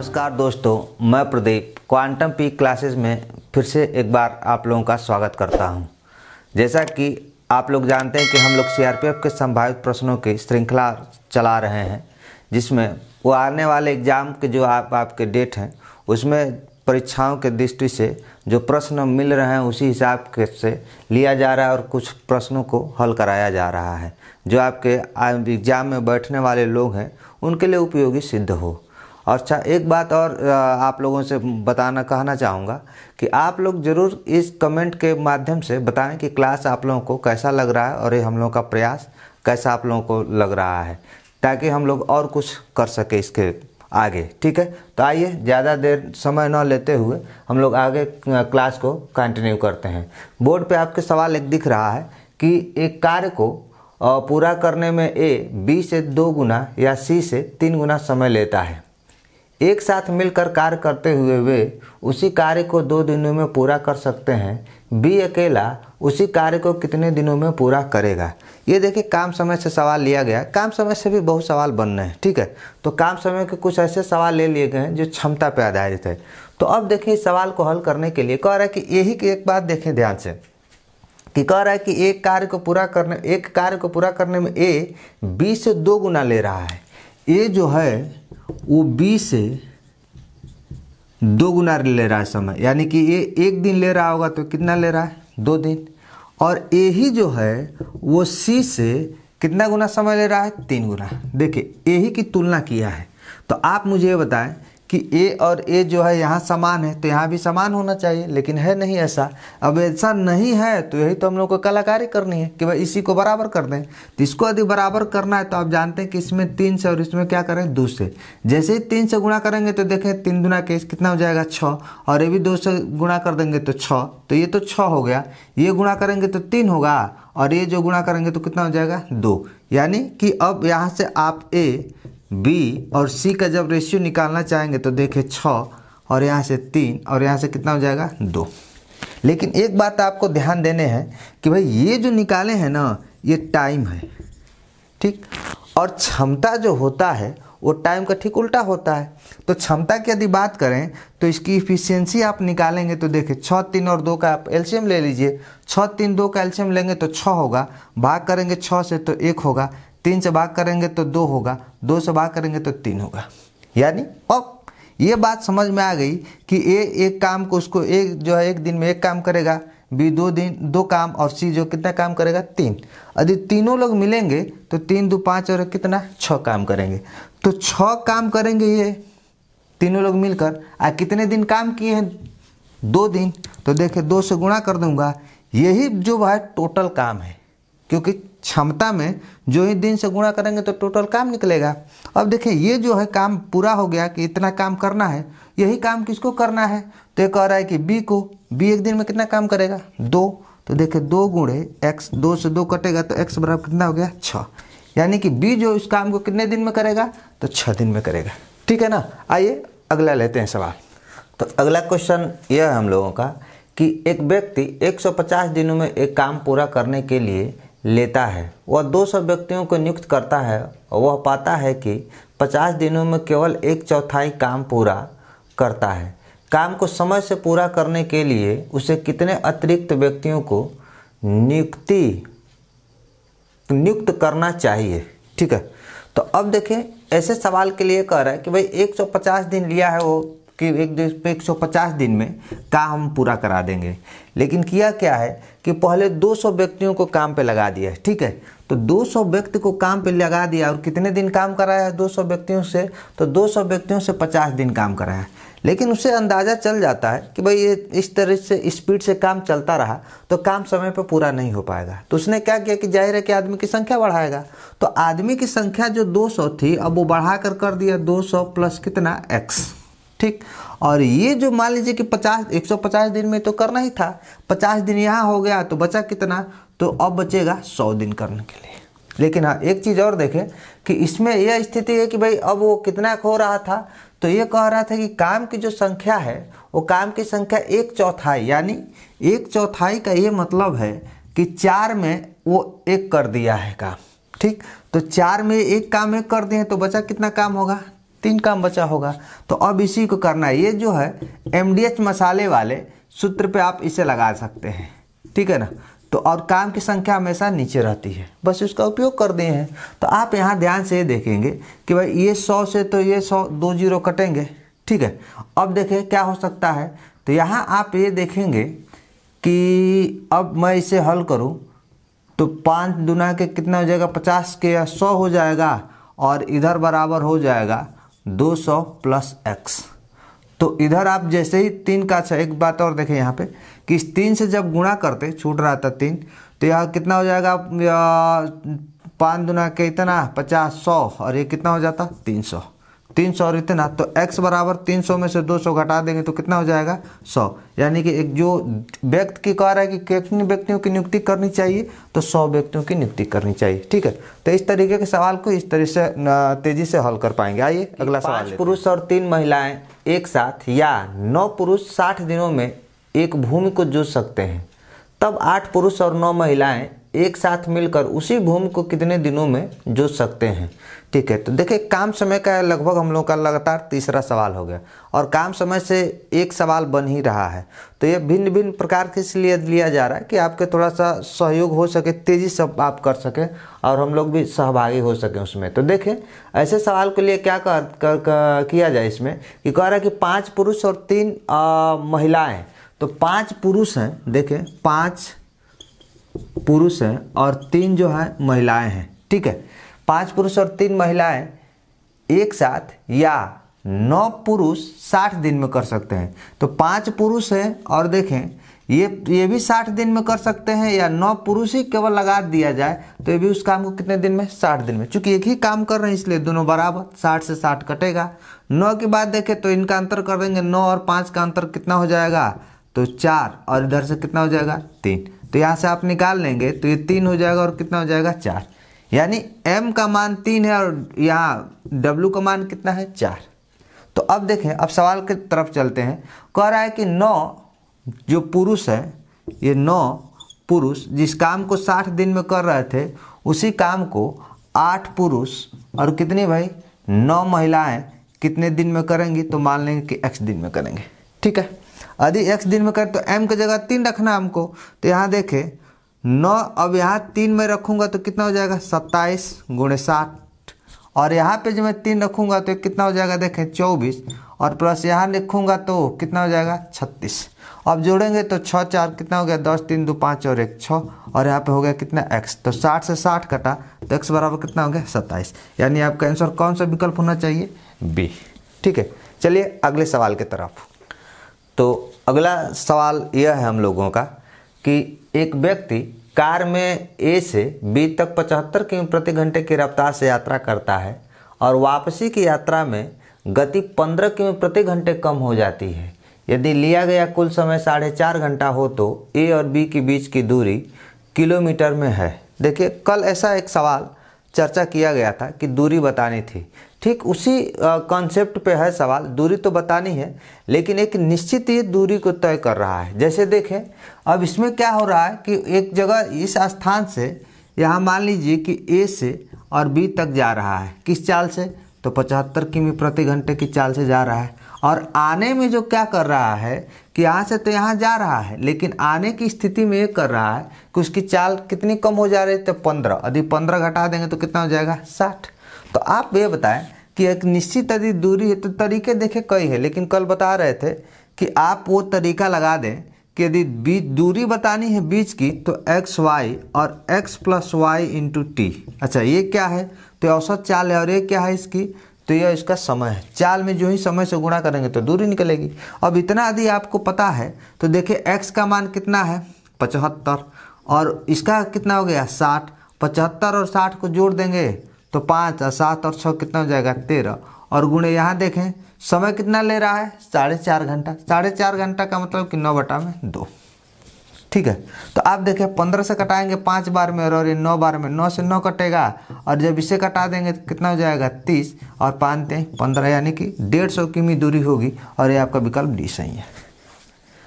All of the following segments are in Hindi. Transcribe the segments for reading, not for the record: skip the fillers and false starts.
नमस्कार दोस्तों, मैं प्रदीप क्वांटम पी क्लासेस में फिर से एक बार आप लोगों का स्वागत करता हूं। जैसा कि आप लोग जानते हैं कि हम लोग सीआरपीएफ के संभावित प्रश्नों की श्रृंखला चला रहे हैं, जिसमें वो आने वाले एग्ज़ाम के जो आपके डेट हैं उसमें परीक्षाओं के दृष्टि से जो प्रश्न मिल रहे हैं उसी हिसाब से लिया जा रहा है और कुछ प्रश्नों को हल कराया जा रहा है जो आपके एग्ज़ाम में बैठने वाले लोग हैं उनके लिए उपयोगी सिद्ध हो। और अच्छा, एक बात और आप लोगों से कहना चाहूँगा कि आप लोग ज़रूर इस कमेंट के माध्यम से बताएं कि क्लास आप लोगों को कैसा लग रहा है और ये हम लोगों का प्रयास कैसा आप लोगों को लग रहा है, ताकि हम लोग और कुछ कर सके इसके आगे। ठीक है, तो आइए ज़्यादा देर समय न लेते हुए हम लोग आगे क्लास को कंटिन्यू करते हैं। बोर्ड पे आपके सवाल एक दिख रहा है कि एक कार्य को पूरा करने में ए बी से 2 गुना या सी से 3 गुना समय लेता है। एक साथ मिलकर कार्य करते हुए वे उसी कार्य को 2 दिनों में पूरा कर सकते हैं। बी अकेला उसी कार्य को कितने दिनों में पूरा करेगा। ये देखिए, काम समय से सवाल लिया गया। काम समय से भी बहुत सवाल बन रहे हैं। ठीक है, तो काम समय के कुछ ऐसे सवाल ले लिए गए हैं जो क्षमता पर आधारित है। तो अब देखिए, इस सवाल को हल करने के लिए कह रहा है कि यही की एक बात देखें ध्यान से कि कह रहा है कि एक कार्य को पूरा करने में ए बी से 2 गुना ले रहा है। ए जो है वो बी से 2 गुना ले रहा है समय, यानी कि ये 1 दिन ले रहा होगा तो कितना ले रहा है, 2 दिन। और ए ही जो है वो सी से कितना गुना समय ले रहा है, 3 गुना। देखिए, ए ही की तुलना किया है। तो आप मुझे ये बताएं कि ए और ए जो है यहाँ समान है तो यहाँ भी समान होना चाहिए, लेकिन है नहीं ऐसा। अब ऐसा नहीं है तो यही तो हम लोग को कलाकारी करनी है कि भाई इसी को बराबर कर दें। तो इसको यदि बराबर करना है तो आप जानते हैं कि इसमें 3 से और इसमें क्या करें, 2 से। जैसे ही 3 से गुणा करेंगे तो देखें 3 दुना के कितना हो जाएगा, 6। और ये भी 2 से गुणा कर देंगे तो 6, तो ये तो 6 हो गया। ये गुणा करेंगे तो 3 होगा और ये जो गुणा करेंगे तो कितना हो जाएगा, 2। यानी कि अब यहाँ से आप ए बी और सी का जब रेशियो निकालना चाहेंगे तो देखिए 6 और यहाँ से 3 और यहाँ से कितना हो जाएगा, 2। लेकिन एक बात आपको ध्यान देने हैं कि भाई ये जो निकाले हैं ना, ये टाइम है। ठीक, और क्षमता जो होता है वो टाइम का ठीक उल्टा होता है। तो क्षमता की यदि बात करें तो इसकी इफिशियंसी आप निकालेंगे तो देखिए 6, 3 और 2 का आप एलसीएम ले लीजिए। 6, 3, 2 का एलसीएम लेंगे तो 6 होगा, भाग करेंगे 6 से तो 1 होगा, 3 से भाग करेंगे तो 2 होगा, 2 से भाग करेंगे तो 3 होगा। यानी अब ये बात समझ में आ गई कि ए एक काम को उसको एक जो है 1 दिन में 1 काम करेगा, बी 2 काम, और सी जो कितना काम करेगा, 3। यदि तीनों लोग मिलेंगे तो 3 2 5 और कितना, 6 काम करेंगे। तो 6 काम करेंगे ये तीनों लोग मिलकर। कितने दिन काम किए हैं, 2 दिन। तो देखिए 2 से गुणा कर दूंगा, यही जो है टोटल काम है, क्योंकि क्षमता में जो ही दिन से गुणा करेंगे तो टोटल काम निकलेगा। अब देखिए ये जो है काम पूरा हो गया कि इतना काम करना है। यही काम किसको करना है, तो ये कह रहा है कि बी को। बी 1 दिन में कितना काम करेगा, 2। तो देखिए 2 गुणे एक्स, 2 से 2 कटेगा तो एक्स बराबर कितना हो गया, 6। यानी कि बी जो इस काम को कितने दिन में करेगा, तो 6 दिन में करेगा। ठीक है ना। आइए अगला लेते हैं सवाल। तो अगला क्वेश्चन यह है हम लोगों का कि एक व्यक्ति 150 दिनों में एक काम पूरा करने के लिए लेता है। वह 200 व्यक्तियों को नियुक्त करता है और वह पाता है कि 50 दिनों में केवल 1/4 काम पूरा करता है। काम को समय से पूरा करने के लिए उसे कितने अतिरिक्त व्यक्तियों को नियुक्त करना चाहिए। ठीक है, तो अब देखें, ऐसे सवाल के लिए कह रहा है कि भाई 150 दिन लिया है वो कि 150 दिन में काम हम पूरा करा देंगे। लेकिन किया क्या है कि पहले 200 व्यक्तियों को काम पे लगा दिया है। ठीक है, तो 200 व्यक्ति को काम पे लगा दिया और कितने दिन काम कराया है 200 व्यक्तियों से, तो 200 व्यक्तियों से 50 दिन काम कराया। लेकिन उसे अंदाज़ा चल जाता है कि भाई ये इस तरह से स्पीड से काम चलता रहा तो काम समय पे पूरा नहीं हो पाएगा। तो उसने क्या किया कि जाहिर है कि आदमी की संख्या बढ़ाएगा। तो आदमी की संख्या जो 200 थी अब वो बढ़ा कर दिया 200 प्लस कितना, एक्स। ठीक, और ये जो मान लीजिए कि 150 दिन में तो करना ही था, 50 दिन यहाँ हो गया तो बचा कितना, तो अब बचेगा 100 दिन करने के लिए। लेकिन हाँ, एक चीज़ और देखें कि इसमें यह स्थिति है कि भाई अब वो कितना हो रहा था, तो ये कह रहा था कि काम की जो संख्या है वो काम की संख्या 1/4, यानी 1/4 का ये मतलब है कि 4 में वो 1 कर दिया है काम। ठीक, तो 4 में 1 काम 1 कर दिए तो बचा कितना काम होगा, 3 काम बचा होगा। तो अब इसी को करना है। ये जो है MDH मसाले वाले सूत्र पे आप इसे लगा सकते हैं, ठीक है ना। तो और काम की संख्या हमेशा नीचे रहती है, बस इसका उपयोग कर दिए हैं। तो आप यहाँ ध्यान से देखेंगे कि भाई ये 100 से तो ये 100 2 जीरो कटेंगे, ठीक है। अब देखें क्या हो सकता है। तो यहाँ आप ये देखेंगे कि अब मैं इसे हल करूँ तो 5 दुना के कितना हो जाएगा, 50 के 100 हो जाएगा, और इधर बराबर हो जाएगा 200 प्लस x। तो इधर आप जैसे ही 3 का, अच्छा एक बात और देखें यहाँ पे कि इस 3 से जब गुणा करते, छूट रहा था 3, तो यहाँ कितना हो जाएगा, 5 दुना के इतना 50 100, और ये कितना हो जाता 300 और इतना। तो x बराबर 300 में से 200 घटा देंगे तो कितना हो जाएगा 100। यानी कि एक जो व्यक्ति की कह रहा है कि कितने व्यक्तियों की नियुक्ति करनी चाहिए, तो 100 व्यक्तियों की नियुक्ति करनी चाहिए, ठीक है। तो इस तरीके के सवाल को इस तरह से तेजी से हल कर पाएंगे। आइए अगला सवाल। 5 पुरुष और 3 महिलाएं एक साथ या 9 पुरुष 60 दिनों में एक भूमि को जोत सकते हैं, तब 8 पुरुष और 9 महिलाएं एक साथ मिलकर उसी भूमि को कितने दिनों में जोत सकते हैं, ठीक है। तो देखिए काम समय का लगभग हम लोग का लगातार तीसरा सवाल हो गया, और काम समय से एक सवाल बन ही रहा है। तो ये भिन्न भिन्न प्रकार के इसलिए लिया जा रहा है कि आपके थोड़ा सा सहयोग हो सके, तेज़ी से आप कर सकें और हम लोग भी सहभागी हो सकें उसमें। तो देखें ऐसे सवाल के लिए क्या किया जाए इसमें कि कह रहा है कि 5 पुरुष और 3 महिलाएँ। तो 5 पुरुष हैं, देखें 5 पुरुष हैं और 3 जो है महिलाएं हैं, ठीक है। 5 पुरुष और 3 महिलाएं एक साथ या 9 पुरुष 60 दिन में कर सकते हैं। तो 5 पुरुष हैं और देखें ये भी 60 दिन में कर सकते हैं, या 9 पुरुष ही केवल लगा दिया जाए तो ये भी उस काम को कितने दिन में, 60 दिन में। चूंकि एक ही काम कर रहे हैं इसलिए दोनों बराबर, 60 से 60 कटेगा। 9 के बाद देखें तो इनका अंतर कर देंगे, 9 और 5 का अंतर कितना हो जाएगा, तो 4, और इधर से कितना हो जाएगा 3। तो यहाँ से आप निकाल लेंगे तो ये 3 हो जाएगा और कितना हो जाएगा 4। यानी m का मान 3 है और यहाँ w का मान कितना है 4। तो अब देखें, अब सवाल की तरफ चलते हैं। कह रहा है कि 9 जो पुरुष है, ये 9 पुरुष जिस काम को 60 दिन में कर रहे थे, उसी काम को 8 पुरुष और कितनी भाई 9 महिलाएं कितने दिन में करेंगी, तो मान लेंगे कि x दिन में करेंगे, ठीक है। यदि x दिन में करें तो m की जगह 3 रखना हमको। तो यहाँ देखें 9, अब यहाँ 3 में रखूँगा तो कितना हो जाएगा 27 × 60, और यहाँ पे जो मैं 3 रखूँगा तो कितना हो जाएगा, देखें 24, और प्लस यहाँ लिखूँगा तो कितना हो जाएगा 36। अब जोड़ेंगे तो 6 4 कितना हो गया 10 3 2 5 और 1 6, और यहाँ पे हो गया कितना x। तो 60 से 60 कटा तो x बराबर कितना हो गया 27। यानी आपका आंसर कौन सा विकल्प होना चाहिए, B, ठीक है। चलिए अगले सवाल की तरफ। तो अगला सवाल यह है हम लोगों का कि एक व्यक्ति कार में A से B तक 75 किमी प्रति घंटे की रफ्तार से यात्रा करता है और वापसी की यात्रा में गति 15 किमी प्रति घंटे कम हो जाती है। यदि लिया गया कुल समय 4.5 घंटा हो तो A और B के बीच की दूरी किलोमीटर में है। देखिए कल ऐसा एक सवाल चर्चा किया गया था कि दूरी बतानी थी, ठीक उसी कॉन्सेप्ट पे है सवाल। दूरी तो बतानी है लेकिन एक निश्चित ये दूरी को तय कर रहा है। जैसे देखें अब इसमें क्या हो रहा है कि एक जगह इस स्थान से यहाँ मान लीजिए कि A से और B तक जा रहा है, किस चाल से, तो 75 किमी प्रति घंटे की चाल से जा रहा है। और आने में जो क्या कर रहा है कि यहाँ से तो यहाँ जा रहा है, लेकिन आने की स्थिति में ये कर रहा है कि उसकी चाल कितनी कम हो जा रही है, तो 15। यदि 15 घटा देंगे तो कितना हो जाएगा 60। तो आप ये बताएं कि एक निश्चित यदि दूरी है तो तरीके देखे कई है, लेकिन कल बता रहे थे कि आप वो तरीका लगा दें कि यदि दूरी बतानी है बीच की तो एक्स वाई और x + y × t। अच्छा ये क्या है, तो औसत चाल है, और ये क्या है इसकी, तो यह इसका समय है। चाल में जो ही समय से गुणा करेंगे तो दूरी निकलेगी। अब इतना यदि आपको पता है तो देखिए x का मान कितना है 75 और इसका कितना हो गया 60। 75 और 60 को जोड़ देंगे तो 5 और 7 और 6 कितना हो जाएगा 13, और गुणे यहाँ देखें समय कितना ले रहा है 4.5 घंटा। 4.5 घंटा का मतलब कि 9/2, ठीक है। तो आप देखें 15 से कटाएंगे 5 बार में और ये 9 बार में, 9 से 9 कटेगा, और जब इसे कटा देंगे तो कितना हो जाएगा 30 और 5 × 15, यानी कि 150 किमी दूरी होगी, और ये आपका विकल्प डी सही है।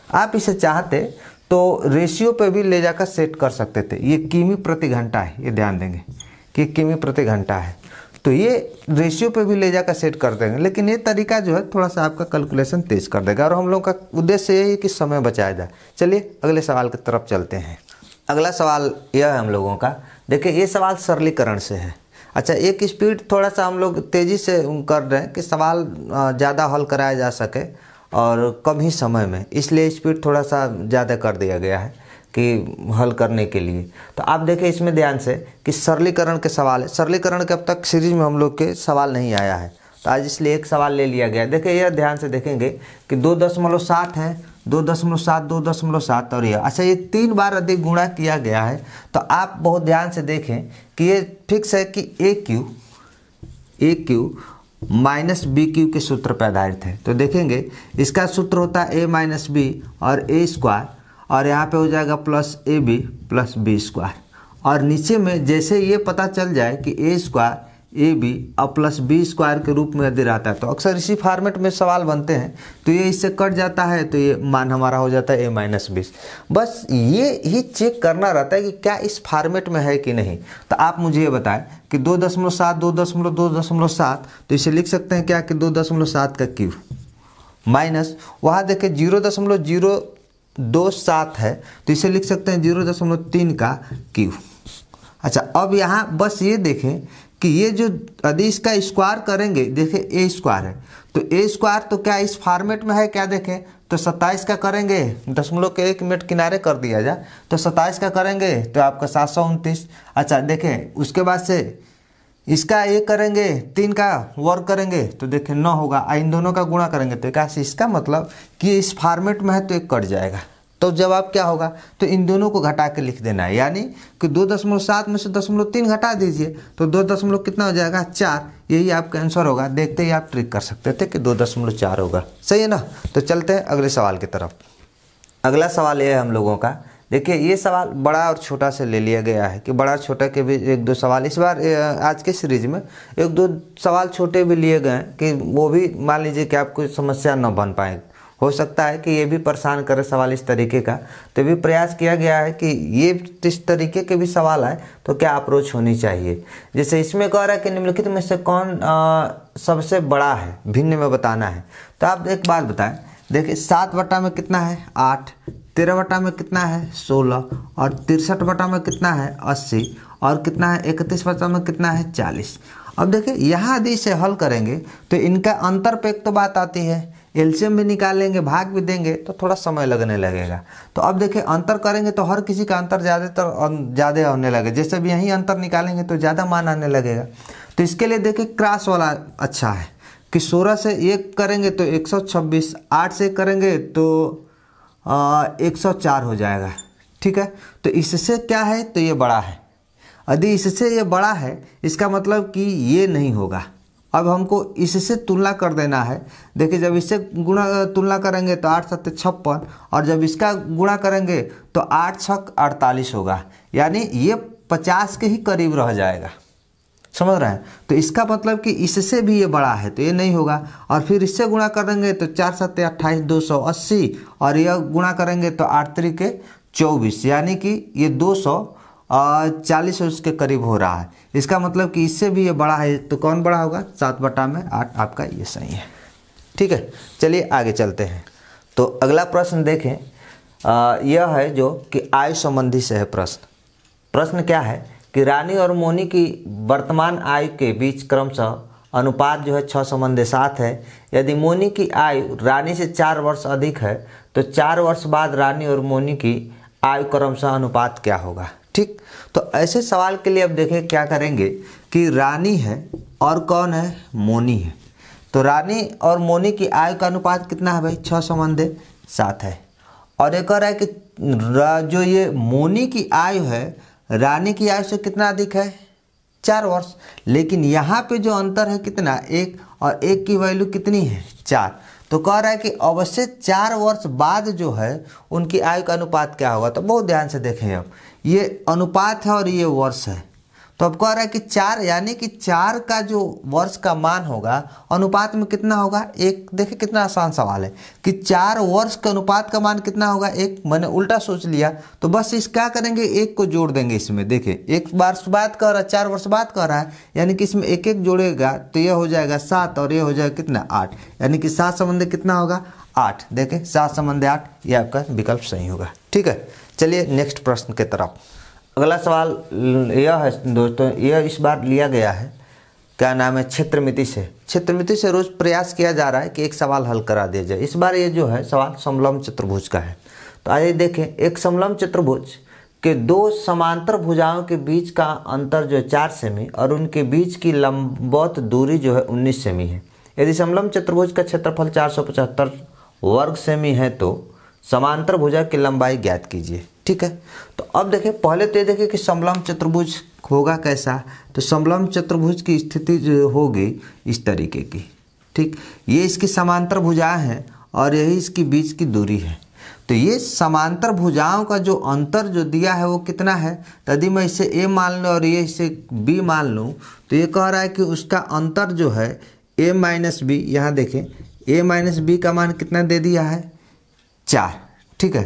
आप इसे चाहते तो रेशियो पे भी ले जाकर सेट कर सकते थे। ये किमी प्रति घंटा है, ये ध्यान देंगे कि किमी प्रति घंटा है। तो ये रेशियो पे भी ले जाकर सेट कर देंगे, लेकिन ये तरीका जो है थोड़ा सा आपका कैलकुलेशन तेज कर देगा और हम लोग का उद्देश्य यही है कि समय बचाया जाए। चलिए अगले सवाल की तरफ चलते हैं। अगला सवाल यह है हम लोगों का, देखिए ये सवाल सरलीकरण से है। अच्छा, एक स्पीड थोड़ा सा हम लोग तेज़ी से कर रहे हैं कि सवाल ज़्यादा हल कराया जा सके और कम ही समय में, इसलिए स्पीड थोड़ा सा ज़्यादा कर दिया गया है कि हल करने के लिए। तो आप देखें इसमें ध्यान से कि सरलीकरण के सवाल है। सरलीकरण के अब तक सीरीज में हम लोग के सवाल नहीं आया है, तो आज इसलिए एक सवाल ले लिया गया है। देखिए यह ध्यान से देखेंगे कि 2.7 है, 2.7, 2.7 और यह, अच्छा ये 3 बार अधिक गुणा किया गया है। तो आप बहुत ध्यान से देखें कि ये फिक्स है कि ए क्यू माइनस बी क्यू के सूत्र पर आधारित है। तो देखेंगे इसका सूत्र होता है ए माइनस बी और ए स्क्वायर, और यहाँ पे हो जाएगा plus a b plus b square. और नीचे में जैसे ये पता चल जाए कि ए स्क्वायर ए बी और प्लस बी स्क्वायर के रूप में यदि रहता है, तो अक्सर इसी फॉर्मेट में सवाल बनते हैं, तो ये इससे कट जाता है, तो ये मान हमारा हो जाता है ए माइनस 20। बस ये ही चेक करना रहता है कि क्या इस फॉर्मेट में है कि नहीं। तो आप मुझे ये बताएं कि 2.7, 2.7, तो इसे लिख सकते हैं क्या कि 2.7 का क्यूब माइनस, वहाँ देखें 0.027 है, तो इसे लिख सकते हैं 0.3 का क्यूब। अच्छा, अब यहाँ बस ये देखें कि ये जो यदि इसका स्क्वायर करेंगे, देखें ए स्क्वायर है, तो ए स्क्वायर तो क्या इस फॉर्मेट में है क्या, देखें तो 27 का करेंगे, 1 मिनट किनारे कर दिया जाए, तो 27 का करेंगे तो आपका 729। अच्छा देखें उसके बाद से इसका ए करेंगे, 3 का वर्ग करेंगे तो देखें 9 होगा, इन दोनों का गुणा करेंगे तो क्या, इसका मतलब कि इस फॉर्मेट में है तो एक कट जाएगा। तो जवाब क्या होगा, तो इन दोनों को घटा के लिख देना है, यानी कि 2.7 में से 0.3 घटा दीजिए तो 2 कितना हो जाएगा, 4। यही आपका आंसर होगा। देखते ही आप ट्रिक कर सकते थे कि 2.4 होगा, सही है ना। तो चलते हैं अगले सवाल की तरफ। अगला सवाल ये है हम लोगों का, देखिए ये सवाल बड़ा और छोटा से ले लिया गया है कि बड़ा और छोटा के भी 1-2 सवाल इस बार आज के सीरीज में 1-2 सवाल छोटे भी लिए गए हैं कि वो भी मान लीजिए कि आपको समस्या न बन पाए, हो सकता है कि ये भी परेशान करे सवाल इस तरीके का। तो भी प्रयास किया गया है कि ये इस तरीके के भी सवाल आए तो क्या अप्रोच होनी चाहिए। जैसे इसमें कह रहा है कि निम्नलिखित में से कौन सबसे बड़ा है, भिन्न में बताना है। तो आप एक बात बताएं, देखिए 7 बटा में कितना है 8, 13 बटा में कितना है 16, और 63 बटा में कितना है 80, और कितना है 31 बटा में कितना है 40। अब देखिए यहाँ यदि इसे हल करेंगे तो इनका अंतर पे एक तो बात आती है, एलसीएम भी निकालेंगे, भाग भी देंगे तो थोड़ा समय लगने लगेगा। तो अब देखिए अंतर करेंगे तो हर किसी का अंतर ज़्यादा होने लगे, जैसे भी यहीं अंतर निकालेंगे तो ज़्यादा मान आने लगेगा। तो इसके लिए देखिए क्रॉस वाला अच्छा है कि 16 से 1 करेंगे तो 126, 8 से 1 करेंगे तो 104 हो जाएगा, ठीक है। तो इससे क्या है, तो ये बड़ा है। यदि इससे ये बड़ा है इसका मतलब कि ये नहीं होगा। अब हमको इससे तुलना कर देना है। देखिए जब इससे तुलना करेंगे तो 8 7 56, और जब इसका गुणा करेंगे तो 8 6 48 होगा, यानी ये 50 के ही करीब रह जाएगा, समझ रहे हैं। तो इसका मतलब कि इससे भी ये बड़ा है तो ये नहीं होगा। और फिर इससे गुणा करेंगे तो 4 7 28 280, और यह गुणा करेंगे तो 8 3 24, यानी कि ये 240 उसके करीब हो रहा है। इसका मतलब कि इससे भी ये बड़ा है, तो कौन बड़ा होगा, 7 बटा में 8 आपका ये सही है, ठीक है। चलिए आगे चलते हैं। तो अगला प्रश्न देखें, यह है जो कि आय संबंधी से है प्रश्न। प्रश्न क्या है कि रानी और मोनी की वर्तमान आयु के बीच क्रमशः अनुपात जो है 6:7 है। यदि मोनी की आयु रानी से 4 वर्ष अधिक है तो 4 वर्ष बाद रानी और मोनी की आयु क्रमशः अनुपात क्या होगा, ठीक। तो ऐसे सवाल के लिए अब देखें क्या करेंगे कि रानी है और कौन है, मोनी है। तो रानी और मोनी की आयु का अनुपात कितना है भाई, 6:7 है। और एक और है कि जो ये मोनी की आयु है रानी की आयु से कितना अधिक है, 4 वर्ष। लेकिन यहाँ पे जो अंतर है कितना, 1, और 1 की वैल्यू कितनी है 4। तो कह रहा है कि अवश्य 4 वर्ष बाद जो है उनकी आयु का अनुपात क्या होगा। तो बहुत ध्यान से देखें, अब ये अनुपात है और ये वर्ष है, तो अब कह रहा है कि 4 यानी कि 4 का जो वर्ष का मान होगा अनुपात में कितना होगा 1। देखिए कितना आसान सवाल है कि 4 वर्ष के अनुपात का मान कितना होगा 1। मैंने उल्टा सोच लिया तो बस इस क्या करेंगे 1 को जोड़ देंगे इसमें। देखिए 1 वर्ष बाद कह रहा है 4 वर्ष बाद कह रहा है यानी कि इसमें 1 1 जोड़ेगा तो ये हो जाएगा 7 और ये हो जाएगा कितना 8 यानी कि 7 संबंध कितना होगा 8। देखें 7 संबंध 8 ये आपका विकल्प सही होगा। ठीक है, चलिए नेक्स्ट प्रश्न के तरफ। अगला सवाल यह है दोस्तों, यह इस बार लिया गया है क्या नाम है क्षेत्रमिति से। क्षेत्रमिति से रोज प्रयास किया जा रहा है कि एक सवाल हल करा दिया जाए। इस बार ये जो है सवाल समलंब चतुर्भुज का है। तो आइए देखें, एक समलंब चतुर्भुज के 2 समांतर भुजाओं के बीच का अंतर जो 4 सेमी और उनके बीच की लंबवत दूरी जो है 19 सेमी है। यदि समलंब चतुर्भुज का क्षेत्रफल 475 वर्ग सेमी है तो समांतर भुजा की लंबाई ज्ञात कीजिए। ठीक है, तो अब देखें पहले तो ये देखें कि समलंब चतुर्भुज होगा कैसा। तो समलंब चतुर्भुज की स्थिति जो होगी इस तरीके की। ठीक, ये इसकी समांतर भुजाएं हैं और यही इसकी बीच की दूरी है। तो ये समांतर भुजाओं का जो अंतर जो दिया है वो कितना है। तो यदि मैं इसे a मान लूँ और ये इसे b मान लूँ तो ये कह रहा है कि उसका अंतर जो है a माइनस बी। यहाँ देखें a माइनस बी का मान कितना दे दिया है 4। ठीक है,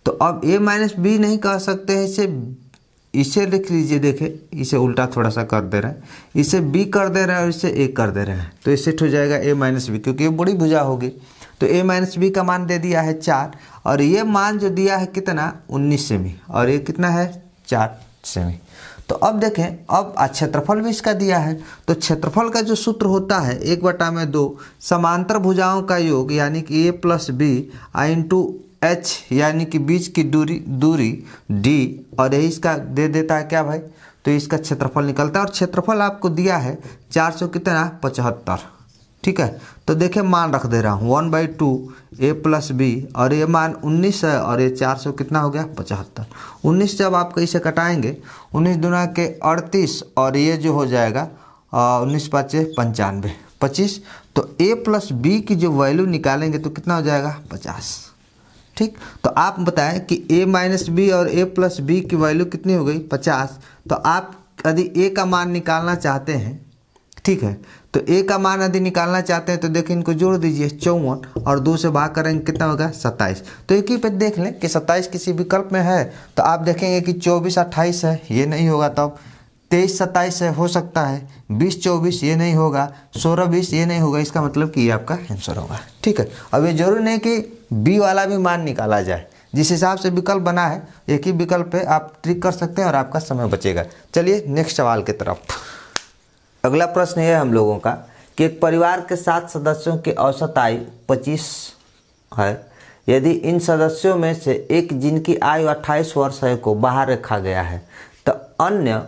तो अब a माइनस बी नहीं कह सकते हैं, इसे लिख लीजिए। देखें इसे उल्टा थोड़ा सा कर दे रहे हैं, इसे b कर दे रहे हैं और इसे a कर दे रहे हैं। तो इससे हो जाएगा a माइनस बी क्योंकि ये बड़ी भुजा होगी। तो a माइनस बी का मान दे दिया है 4 और ये मान जो दिया है कितना 19 सेमी और ये कितना है 4 सेमी। तो अब देखें अब क्षेत्रफल भी इसका दिया है। तो क्षेत्रफल का जो सूत्र होता है 1/2 समांतर भुजाओं का योग यानी कि a plus b into h यानी कि बीच की दूरी d और यही इसका दे देता है क्या भाई। तो इसका क्षेत्रफल निकलता है और क्षेत्रफल आपको दिया है 400 कितना 75। ठीक है, तो देखिए मान रख दे रहा हूँ 1/2 a प्लस बी और ये मान 19 है और ये 400 कितना हो गया 75। 19 जब आप इसे कटाएंगे 19 दूना के 38 और ये जो हो जाएगा 19 5 95 25। तो a प्लस बी की जो वैल्यू निकालेंगे तो कितना हो जाएगा 50। ठीक, तो आप बताएं कि a माइनस बी और a प्लस बी की वैल्यू कितनी हो गई 50। तो आप यदि a का मान निकालना चाहते हैं, ठीक है, तो a का मान यदि निकालना चाहते हैं तो देखिए इनको जोड़ दीजिए 54 और 2 से भाग करेंगे कितना होगा 27। तो एक ही पे देख लें कि 27 किसी विकल्प में है तो आप देखेंगे कि 24 28 है, ये नहीं होगा। तब 23 27 है, हो सकता है 20 24 ये नहीं होगा, 16 20 ये नहीं होगा। इसका मतलब कि ये आपका आंसर होगा। ठीक है, अब ये जरूरी नहीं कि बी वाला भी मान निकाला जाए, जिस हिसाब से विकल्प बना है एक ही विकल्प पे आप ट्रिक कर सकते हैं और आपका समय बचेगा। चलिए नेक्स्ट सवाल की तरफ। अगला प्रश्न यह है हम लोगों का कि एक परिवार के 7 सदस्यों की औसत आयु 25 है। यदि इन सदस्यों में से एक जिनकी आयु 28 वर्ष है को बाहर रखा गया है तो अन्य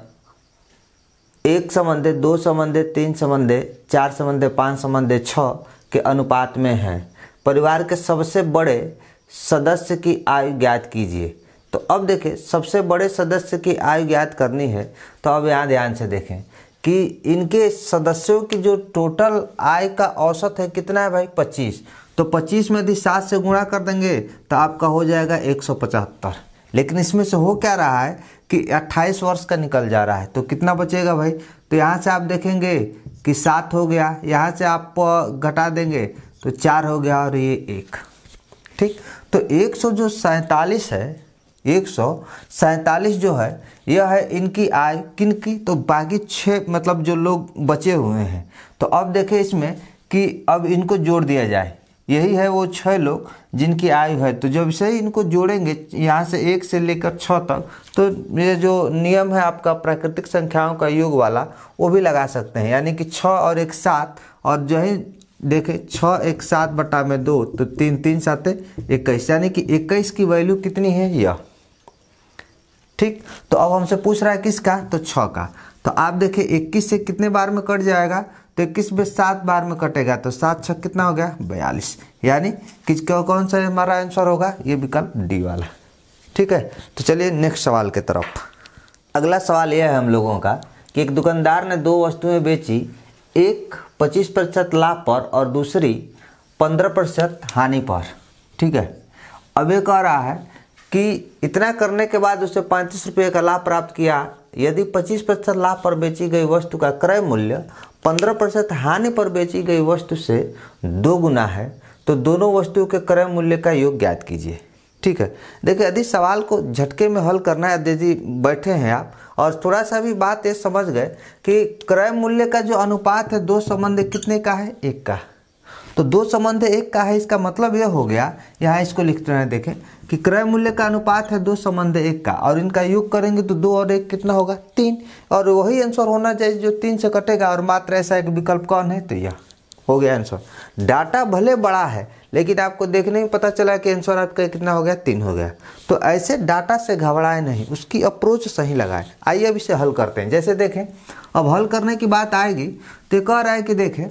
1 संबंधी 2 संबंधी 3 संबंधी 4 संबंधी 5 संबंधी 6 के अनुपात में है। परिवार के सबसे बड़े सदस्य की आयु ज्ञात कीजिए। तो अब देखें सबसे बड़े सदस्य की आयु ज्ञात करनी है तो अब यहाँ ध्यान से देखें कि इनके सदस्यों की जो टोटल आय का औसत है कितना है भाई 25। तो 25 में यदि 7 से गुणा कर देंगे तो आपका हो जाएगा 175। लेकिन इसमें से हो क्या रहा है कि 28 वर्ष का निकल जा रहा है तो कितना बचेगा भाई। तो यहाँ से आप देखेंगे कि 7 हो गया, यहाँ से आप घटा देंगे तो 4 हो गया और ये 1। ठीक, तो 147 है, 147 जो है यह है इनकी आय किनकी, तो बाकी 6 मतलब जो लोग बचे हुए हैं। तो अब देखें इसमें कि अब इनको जोड़ दिया जाए, यही है वो 6 लोग जिनकी आयु है। तो जब से इनको जोड़ेंगे यहाँ से 1 से लेकर 6 तक तो ये जो नियम है आपका प्राकृतिक संख्याओं का योग वाला वो भी लगा सकते हैं। यानी कि 6 और 1 7 और जो है देखें 6 1 7/2 तो 3 3 7 21 यानी कि 21 की वैल्यू कितनी है यह। ठीक, तो अब हमसे पूछ रहा है किसका, तो 6 का। तो आप देखें 21 से कितने बार में कट जाएगा, तो 21 में 7 बार में कटेगा तो 7 6 कितना हो गया 42। यानी किसका कौन सा हमारा आंसर होगा, ये विकल्प डी वाला। ठीक है, तो चलिए नेक्स्ट सवाल की तरफ। अगला सवाल यह है हम लोगों का कि एक दुकानदार ने 2 वस्तुएं बेची, एक 25% लाभ पर और दूसरी 15% हानि पर। ठीक है, अब ये कह रहा है कि इतना करने के बाद उसे 35 रुपये का लाभ प्राप्त किया यदि 25% लाभ पर बेची गई वस्तु का क्रय मूल्य 15% हानि पर बेची गई वस्तु से 2 गुना है तो दोनों वस्तुओं के क्रय मूल्य का योग ज्ञात कीजिए। ठीक है, देखिए यदि सवाल को झटके में हल करना है, यदि बैठे हैं आप और थोड़ा सा भी बात ये समझ गए कि क्रय मूल्य का जो अनुपात है 2 संबंध कितने का है, 1 का। तो 2 संबंध 1 का है, इसका मतलब यह हो गया, यहाँ इसको लिखते हैं, देखें कि क्रय मूल्य का अनुपात है 2 संबंध 1 का और इनका योग करेंगे तो 2 और 1 कितना होगा, 3। और वही आंसर होना चाहिए जो 3 से कटेगा और मात्र ऐसा एक विकल्प कौन है, तो यह हो गया आंसर। डाटा भले बड़ा है लेकिन आपको देखने में पता चला कि आंसर आपका कितना हो गया, 3 हो गया। तो ऐसे डाटा से घबराए नहीं, उसकी अप्रोच सही लगाए। आइए अब इसे हल करते हैं। जैसे देखें, अब हल करने की बात आएगी तो कह रहा है कि देखें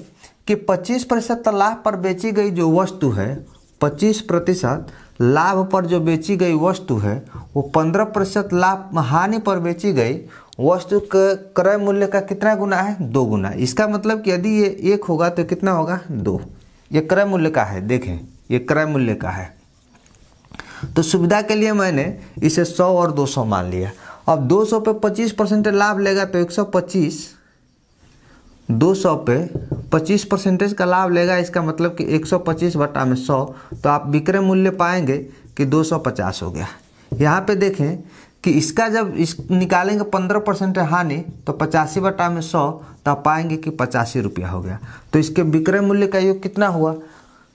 कि 25% लाभ पर बेची गई जो वस्तु है, 25% लाभ पर जो बेची गई वस्तु है वो 15% लाभ हानि पर बेची गई वस्तु का क्रय मूल्य का कितना गुना है, 2 गुना। इसका मतलब कि यदि ये 1 होगा तो कितना होगा, 2। ये क्रय मूल्य का है, देखें ये क्रय मूल्य का है। तो सुविधा के लिए मैंने इसे 100 और 200 मान लिया। अब 200 पे 25% लाभ लेगा तो 125, 200 पे 25% का लाभ लेगा, इसका मतलब कि 125 बटा में 100, तो आप विक्रय मूल्य पाएंगे कि 250 हो गया। यहाँ पे देखें कि इसका जब इस निकालेंगे 15% हानि तो 85 बटा में 100, तो आप पाएंगे कि 85 रुपया हो गया। तो इसके विक्रय मूल्य का योग कितना हुआ,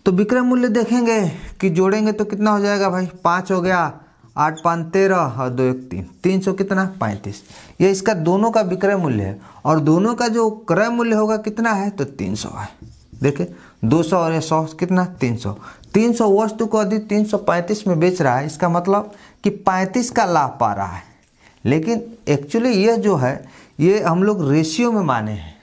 तो विक्रय मूल्य देखेंगे कि जोड़ेंगे तो कितना हो जाएगा भाई, 5 हो गया, 8 5 13 और 2 1 3, 300 कितना, 35। ये इसका दोनों का विक्रय मूल्य है और दोनों का जो क्रय मूल्य होगा कितना है, तो 300 है। देखिए 200 और 100 कितना, 300। 300 वस्तु को यदि 335 में बेच रहा है, इसका मतलब कि 35 का लाभ पा रहा है। लेकिन एक्चुअली यह जो है ये हम लोग रेशियो में माने हैं,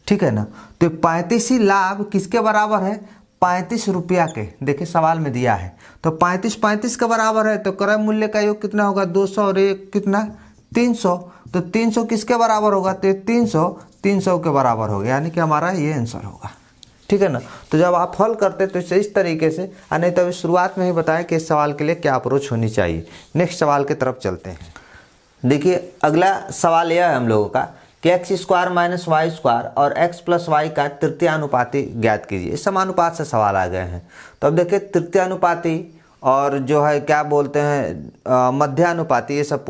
ठीक है ना। तो 35 ही लाभ किसके बराबर है, 35 रुपया के। देखिए सवाल में दिया है तो 35 के बराबर है, तो क्रय मूल्य का योग कितना होगा, 200 और 1 कितना, 300। तो 300 किसके बराबर होगा, तो 300 के बराबर होगा, यानी कि हमारा ये आंसर होगा। ठीक है ना। तो जब आप हल करते तो इसे इस तरीके से, नहीं तो अभी शुरुआत में ही बताएं कि इस सवाल के लिए क्या अप्रोच होनी चाहिए। नेक्स्ट सवाल की तरफ चलते हैं। देखिए अगला सवाल यह है हम लोगों का कि x² - y² और x + y का तृतीयानुपाती ज्ञात कीजिए। समानुपात से सवाल आ गए हैं। तो अब देखिए तृतीयानुपाती और जो है क्या बोलते हैं मध्यानुपाती, ये सब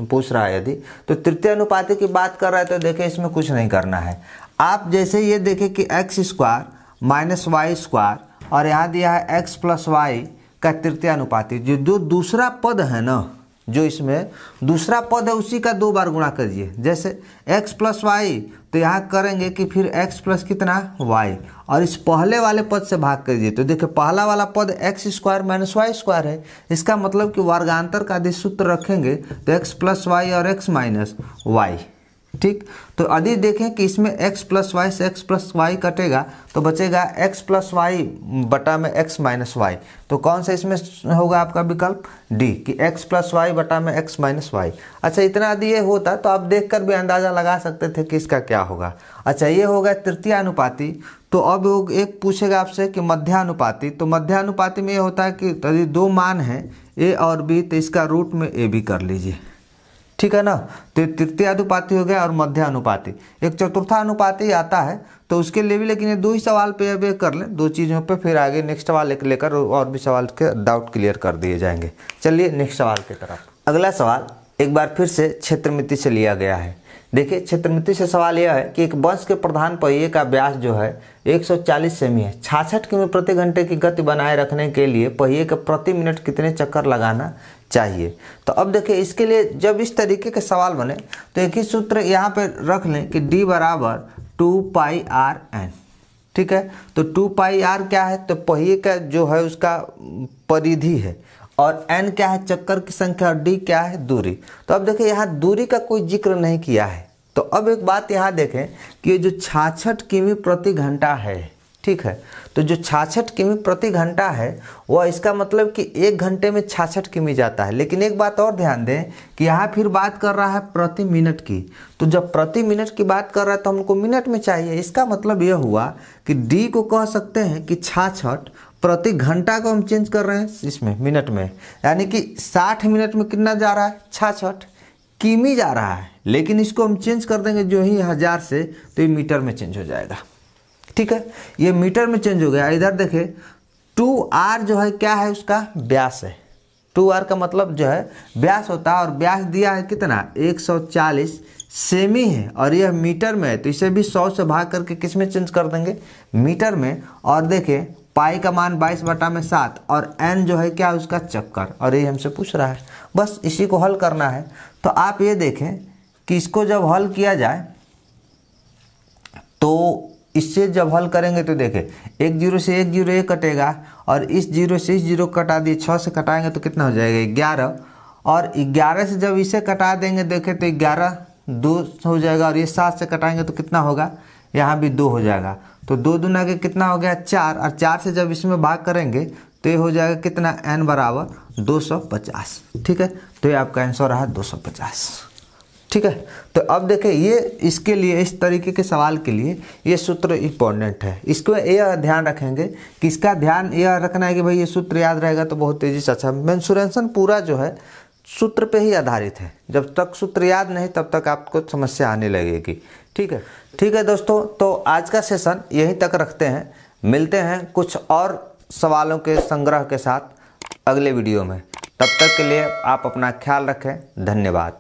पूछ रहा है। यदि तो तृतीयानुपाती की बात कर रहा है तो देखिए इसमें कुछ नहीं करना है। आप जैसे ये देखें कि x² - y² और यहाँ दिया है x + y का तृतीयानुपाती, जो दूसरा पद है ना, जो इसमें दूसरा पद है उसी का 2 बार गुणा करिए। जैसे x + y तो यहाँ करेंगे कि फिर x + कितना y और इस पहले वाले पद से भाग करिए। तो देखिए पहला वाला पद x² - y² है, इसका मतलब कि वर्गांतर का यदि सूत्र रखेंगे तो x + y और x - y। ठीक, तो यदि देखें कि इसमें x + y से x + y कटेगा तो बचेगा x + y बटा में x - y। तो कौन सा इसमें होगा आपका विकल्प, डी, कि x + y बटा में x - y। अच्छा इतना यदि ये होता तो आप देखकर भी अंदाजा लगा सकते थे कि इसका क्या होगा। अच्छा ये होगा तृतीयानुपाती। तो अब एक पूछेगा आपसे कि मध्यानुपाती। तो मध्यानुपाती में ये होता है कि यदि 2 मान हैं a और b तो इसका रूट में a b कर लीजिए। ठीक है ना। तो तृतीयानुपाती हो गया और मध्यानुपाती। एक चतुर्थानुपाती आता है तो उसके लिए भी, लेकिन ये 2 ही सवाल पे अब कर लें, 2 चीज़ों पे, फिर आगे नेक्स्ट सवाल लेकर और भी सवाल के डाउट क्लियर कर दिए जाएंगे। चलिए नेक्स्ट सवाल की तरफ। अगला सवाल एक बार फिर से क्षेत्रमिति से लिया गया है। देखिए क्षेत्रमिति से सवाल यह है कि एक बस के प्रधान पहिए का व्यास जो है 140 सेमी है। 66 किमी प्रति घंटे की गति बनाए रखने के लिए पहिए के प्रति मिनट कितने चक्कर लगाना चाहिए। तो अब देखिए इसके लिए जब इस तरीके के सवाल बने तो एक ही सूत्र यहाँ पे रख लें कि D = 2πr/n। ठीक है, तो 2πr क्या है, तो पहिए का जो है उसका परिधि है और n क्या है, चक्कर की संख्या, और d क्या है, दूरी। तो अब देखिए यहाँ दूरी का कोई जिक्र नहीं किया है। तो अब एक बात यहाँ देखें कि ये जो 66 किमी प्रति घंटा है, ठीक है, तो जो 66 किमी प्रति घंटा है वह इसका मतलब कि 1 घंटे में 66 किमी जाता है। लेकिन एक बात और ध्यान दें कि यहाँ फिर बात कर रहा है प्रति मिनट की। तो जब प्रति मिनट की बात कर रहा है तो हमको मिनट में चाहिए। इसका मतलब यह हुआ कि डी को कह सकते हैं कि 66 प्रति घंटा को हम चेंज कर रहे हैं इसमें मिनट में, यानी कि 60 मिनट में कितना जा रहा है, 66। किमी जा रहा है, लेकिन इसको हम चेंज कर देंगे जो ही 1000 से, तो ये मीटर में चेंज हो जाएगा। ठीक है, ये मीटर में चेंज हो गया। इधर देखें 2r जो है क्या है, उसका व्यास है। 2r का मतलब जो है व्यास होता है, और व्यास दिया है कितना 140 सेमी है, और यह मीटर में है, तो इसे भी 100 से भाग करके किस में चेंज कर देंगे, मीटर में। और देखें पाई का मान 22/7, और n जो है क्या उसका चक्कर, और ये हमसे पूछ रहा है, बस इसी को हल करना है। तो आप ये देखें कि इसको जब हल किया जाए तो इससे जब हल करेंगे तो देखें 1 0 से 1 0 1 कटेगा, और इस 0 से इस 0 कटा दिए, 6 से कटाएंगे तो कितना हो जाएगा 11, और 11 से जब इसे कटा देंगे देखें तो 11 2 हो जाएगा, और ये 7 से कटाएंगे तो कितना होगा, यहाँ भी 2 हो जाएगा। तो 2 दूना के कितना हो गया 4, और 4 से जब इसमें भाग करेंगे तो ये हो जाएगा कितना n बराबर 250। ठीक है, तो ये आपका आंसर रहा 250। ठीक है, तो अब देखें ये इसके लिए, इस तरीके के सवाल के लिए ये सूत्र इम्पोर्टेंट है। इसको यह ध्यान रखेंगे कि इसका ध्यान यह रखना है कि भाई ये सूत्र याद रहेगा तो बहुत तेज़ी से अच्छा। मेंसुरेशन पूरा जो है सूत्र पे ही आधारित है, जब तक सूत्र याद नहीं तब तक आपको समस्या आने लगेगी। ठीक है दोस्तों, तो आज का सेशन यहीं तक रखते हैं। मिलते हैं कुछ और सवालों के संग्रह के साथ अगले वीडियो में। तब तक के लिए आप अपना ख्याल रखें। धन्यवाद।